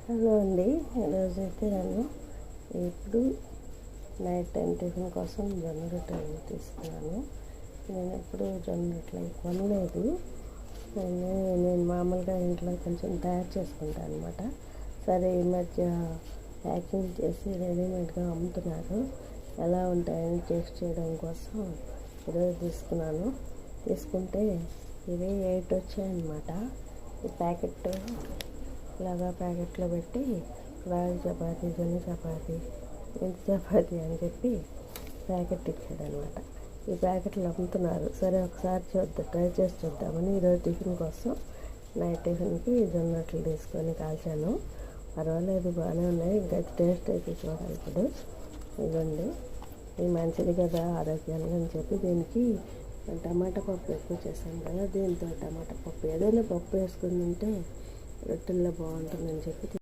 Hello అండి, ఈరోజైతే నేను ఇప్పుడు నైట్ టైం టిఫిన్ కోసం జొన్న రొట్టెలు తీసుకున్నాను. నేను ఎప్పుడు జొన్న రొట్టెలు కొనలేదు. నేను మామూలుగా ఇంట్లో కొంచెం తయారు చేసుకుంటాను అనమాట. సరే, ఈ మధ్య ప్యాకింగ్ చేసి రెడీమేడ్గా అమ్ముతున్నారు. ఎలా ఉంటాయని టేస్ట్ చేయడం కోసం ఈరోజు తీసుకుంటే ఇవి 8 వచ్చాయన్నమాట. ఈ ప్యాకెట్ ఇలాగా ప్యాకెట్లో పెట్టి రాగి చపాతీ, జొన్న చపాతీ, మెంతి చపాతీ అని చెప్పి ప్యాకెట్ ఇచ్చాడనమాట. ఈ ప్యాకెట్లు అమ్ముతున్నారు. సరే, ఒకసారి ట్రై చేసి చూద్దామని ఈరోజు టిఫిన్ కోసం నైట్ టిఫిన్కి జొన్న రొట్టెలు తీసుకొని కాల్చాను. పర్వాలేదు, బాగానే ఉన్నాయి. ఇంకా టేస్ట్ అయితే చూడాలి. ఇప్పుడు ఇవ్వండి, ఇది మంచిది కదా ఆరోగ్యానికి అని చెప్పి దీనికి టమాటా పప్పు ఎక్కువ చేశాను కదా, దీంతో టమాటా పప్పు ఏదైనా పప్పు వేసుకుని తింటే రొట్టెల్లో బాగుంటుందని చెప్పి